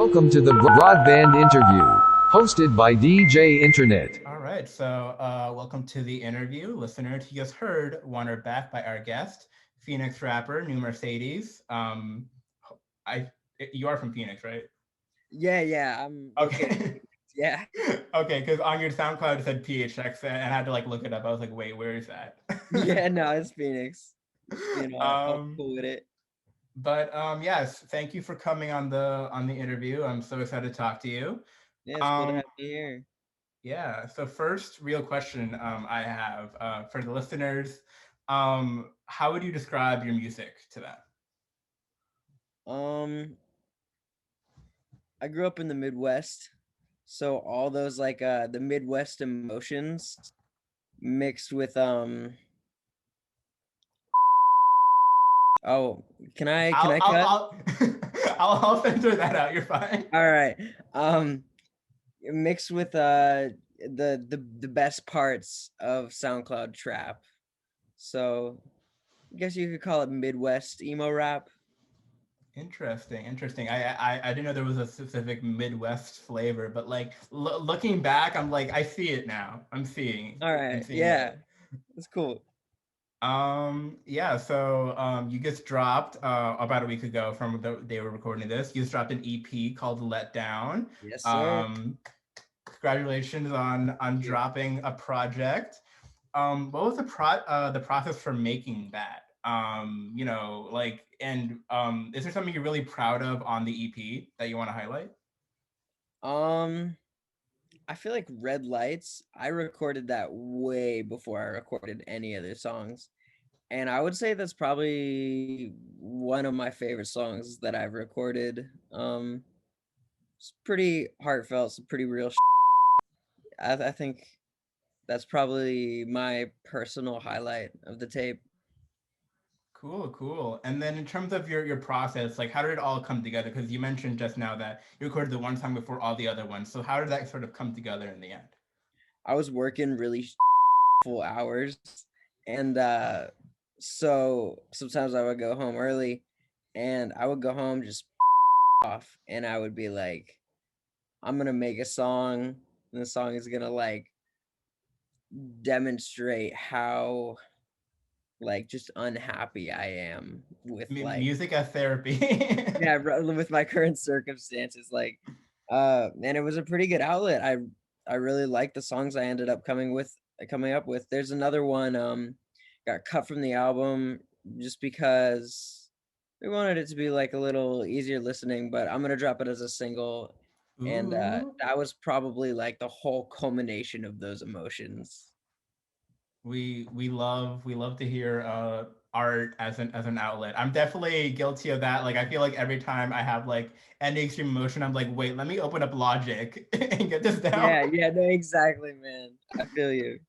Welcome to the Broadband Interview, hosted by DJ Intranet. All right, so welcome to the interview. Listeners, you just heard Wandered Back by our guest, Phoenix rapper, New Mercedes. I You are from Phoenix, right? Yeah, I'm located. Okay. Yeah. Okay, because on your SoundCloud it said PHX and I had to like look it up. I was like, wait, where is that? Yeah, no, it's Phoenix. All um, cool with it. yes, thank you for coming on the interview. I'm so excited to talk to you. Yeah, it's cool to Um, have you here. Yeah. So first real question I have for the listeners, how would you describe your music to them? Um, I grew up in the Midwest, so all those the Midwest emotions mixed with oh, can I cut? I'll I'll censor that out. You're fine. All right. Um Mixed with the best parts of SoundCloud trap. So, I guess you could call it Midwest emo rap. Interesting. I didn't know there was a specific Midwest flavor, but like looking back, I'm like I see it now. All I'm right. seeing Yeah. it. That's cool. Yeah, so you just dropped about a week ago from the they were recording this. You just dropped an EP called Let Down. Yes, sir. Um, Congratulations on Thank you. dropping a project. What was the process for making that? Is there something you're really proud of on the EP that you want to highlight? Um, I feel like Red Lights, I recorded that way before I recorded any other songs. And I would say that's probably one of my favorite songs that I've recorded. It's pretty heartfelt, some pretty real. I think that's probably my personal highlight of the tape. Cool. And then in terms of your process, like how did it all come together? Because you mentioned just now that you recorded the one song before all the other ones. So how did that sort of come together in the end? I was working really full hours, and so sometimes I would go home early, and I would go home just off, and I would be like, I'm gonna make a song, and the song is gonna like demonstrate how like just unhappy I am with Music as therapy. yeah, with my current circumstances. And it was a pretty good outlet. I really like the songs I ended up coming up with. There's another one got cut from the album just because we wanted it to be like a little easier listening, but I'm gonna drop it as a single. And Ooh. that was probably like the whole culmination of those emotions. We love to hear art as an outlet. I'm definitely guilty of that. Like I feel like every time I have like any extreme emotion, I'm like, wait, let me open up Logic and get this down. Yeah, no, exactly, man. I feel you.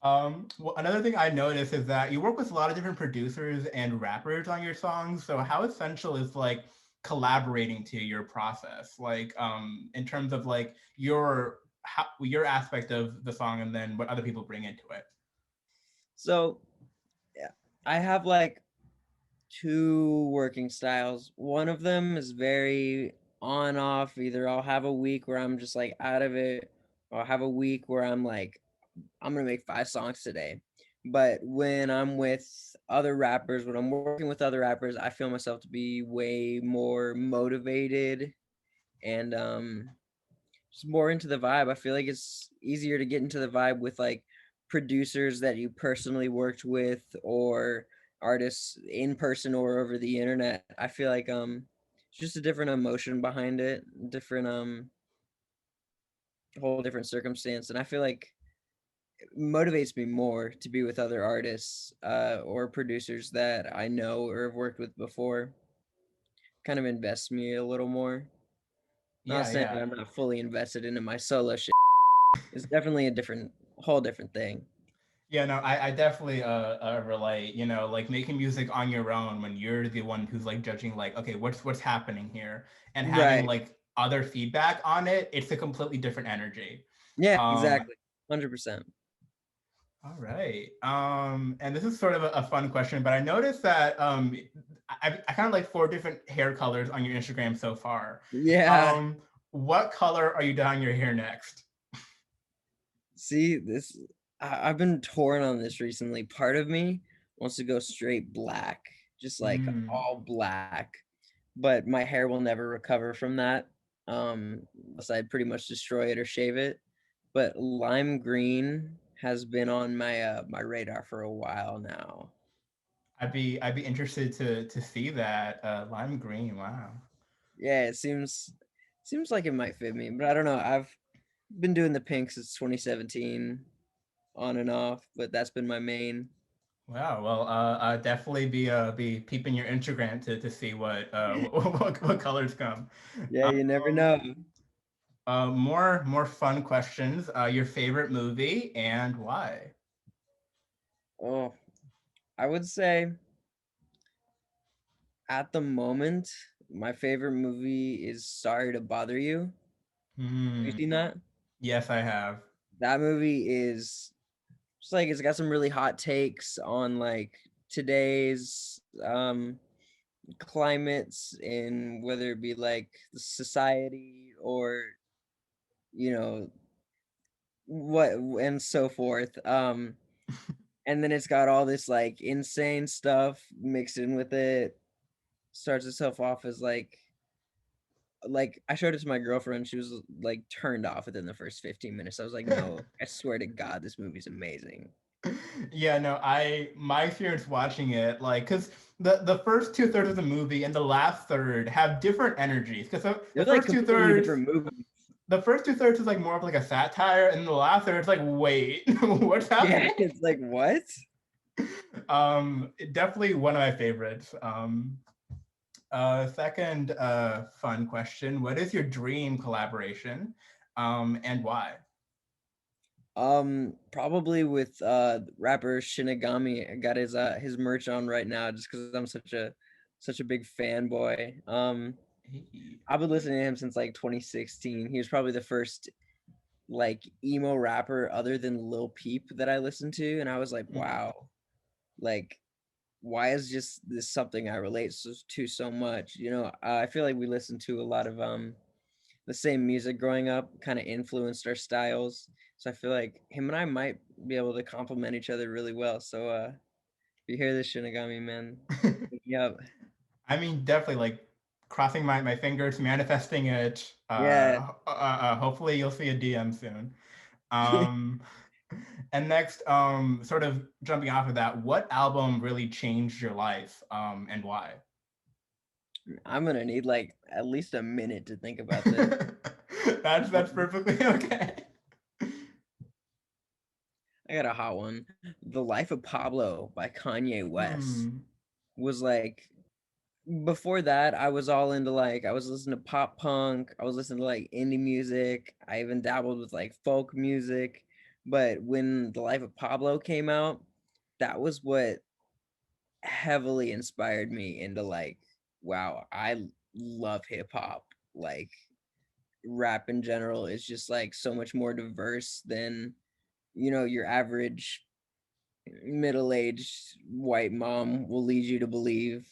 Well, another thing I noticed is that you work with a lot of different producers and rappers on your songs. So how essential is like collaborating to your process? Like in terms of like your aspect of the song and then what other people bring into it. So yeah, I have like two working styles. One of them is very on off. Either I'll have a week where I'm just like out of it, or I'll have a week where I'm like, I'm gonna make 5 songs today. But when I'm with other rappers, when I'm working with other rappers, I feel myself to be way more motivated and just more into the vibe. I feel like it's easier to get into the vibe with like producers that you personally worked with or artists in person or over the internet. I feel like it's just a different emotion behind it, different whole different circumstance, and I feel like it motivates me more to be with other artists or producers that I know or have worked with before. Kind of invests me a little more. Not saying that Yeah. I'm not fully invested into my solo shit. It's definitely a whole different thing. Yeah, no, I definitely relate. You know, like making music on your own when you're the one who's like judging, like, okay, what's happening here, and having Right. like other feedback on it, it's a completely different energy. Yeah, Um, exactly. 100%. All right. And this is sort of a fun question, but I noticed that I kind of like 4 different hair colors on your Instagram so far. Yeah. Um, what color are you dyeing your hair next? See, I've been torn on this recently. Part of me wants to go straight black, just like Mm, all black, but my hair will never recover from that. Unless I pretty much destroy it or shave it. But lime green has been on my radar for a while now. I'd be interested to see that lime green. Wow. Yeah, it seems like it might fit me, but I don't know. I've been doing the pink since 2017, on and off, but that's been my main. Wow. Well, definitely be peeping your Instagram to see what what colors come. Yeah, you never know. Um, more fun questions. Your favorite movie and why? Oh, I would say at the moment, my favorite movie is Sorry to Bother You. Have you Hmm. seen that? Yes, I have. That movie is just like it's got some really hot takes on like today's climates in whether it be like the society or you know what and so forth. And then it's got all this like insane stuff mixed in with it. Starts itself off as like I showed it to my girlfriend. She was like turned off within the first 15 minutes. I was like, no, I swear to God, this movie's amazing. Yeah, no, my experience watching it, like, because the first 2/3 of the movie and the last third have different energies. Because the They're like first two completely thirds, different movies. the first 2/3 is like more of like a satire, and the last third is like, wait, what's Yeah, happening? it's like what? Definitely one of my favorites. Second, fun question: what is your dream collaboration, and why? Probably with rapper Shinigami. I got his merch on right now just because I'm such a big fanboy. Hey. I've been listening to him since like 2016. He was probably the first like emo rapper other than Lil Peep that I listened to, and I was like, Mm. wow, like why is just this something I relate to so much? I feel like we listened to a lot of the same music growing up, kind of influenced our styles. So I feel like him and I might be able to complement each other really well. So if you hear this Shinigami, man, hit me up. I mean, definitely like crossing my fingers, manifesting it. Yeah. Hopefully, you'll see a DM soon. Um, and next, sort of jumping off of that, what album really changed your life, and why? I'm gonna need like at least a minute to think about this. That's Um, perfectly okay. I got a hot one. The Life of Pablo by Kanye West Hmm. was like before that I was all into like I was listening to pop punk, I was listening to like indie music, I even dabbled with like folk music. But when The Life of Pablo came out, that was what heavily inspired me into like, wow, I love hip hop. Like rap in general is just like so much more diverse than your average middle-aged white mom will lead you to believe.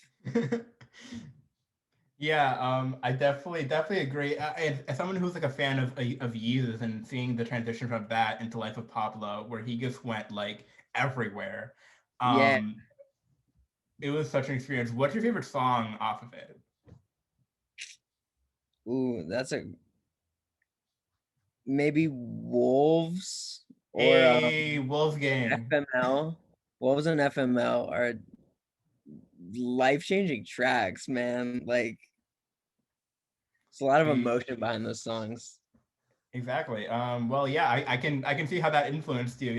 Yeah, I definitely agree. As someone who's like a fan of Yeezus and seeing the transition from that into Life of Pablo, where he just went like everywhere, Yeah. um, it was such an experience. What's your favorite song off of it? Ooh, that's a maybe Wolves or Hey, Wolfgang. FML. Wolves and FML are life-changing tracks, man. Like it's a lot of The emotion behind those songs. Exactly. Well, yeah, I can see how that influenced you.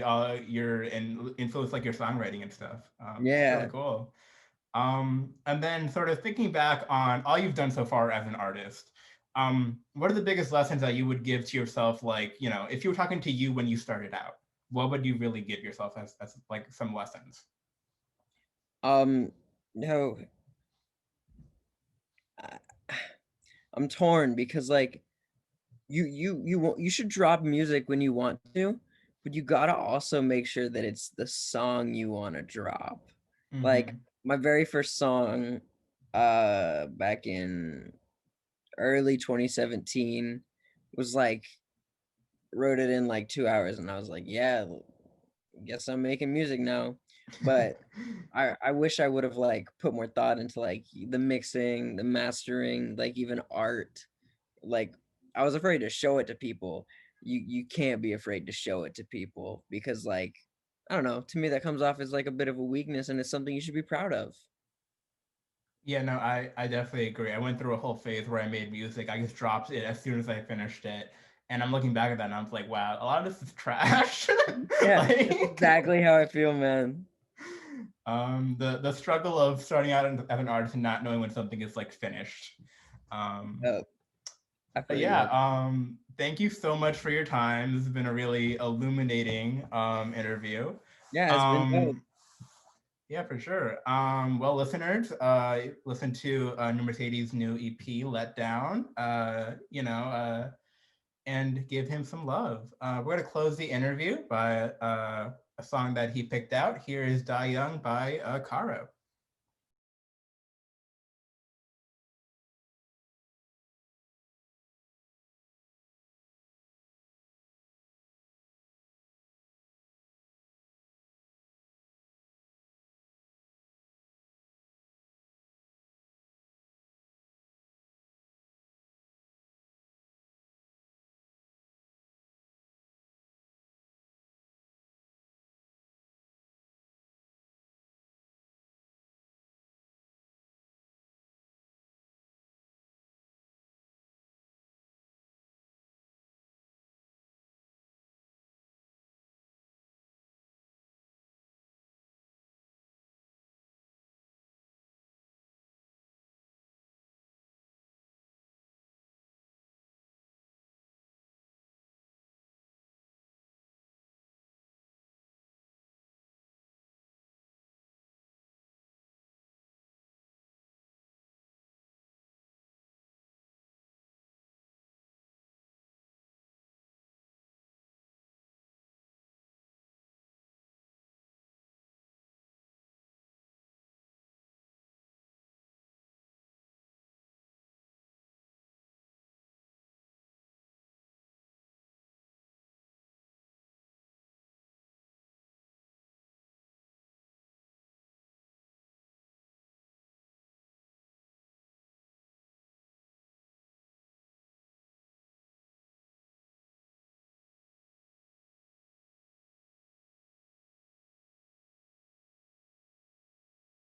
Your and influenced like your songwriting and stuff. That's really Yeah. cool. And then sort of thinking back on all you've done so far as an artist, what are the biggest lessons that you would give to yourself? Like, if you were talking to you when you started out, what would you really give yourself as like some lessons? No, I, I'm torn because like you should drop music when you want to, but you gotta also make sure that it's the song you want to drop. Like Mm-hmm. my very first song, back in early 2017, was like wrote it in like 2 hours, and I was like, yeah, guess I'm making music now. But I wish I would have like put more thought into like the mixing, the mastering, like even art. Like I was afraid to show it to people. You can't be afraid to show it to people because like I don't know, to me that comes off as like a bit of a weakness and it's something you should be proud of. Yeah, no, I definitely agree. I went through a whole phase where I made music. I just dropped it as soon as I finished it. And I'm looking back at that and I'm like, wow, a lot of this is trash. Yeah, that's Like, exactly how I feel, man. the struggle of starting out as an artist and not knowing when something is like finished. Um, Oh, I but feel you, yeah, man. thank you so much for your time. This has been a really illuminating interview. Yeah, it's been dope. Um, Yeah, for sure. Well, listeners, listen to New Mercedes' new EP, Let Down, and give him some love. We're going to close the interview by a song that he picked out. Here is Die Young by Caro.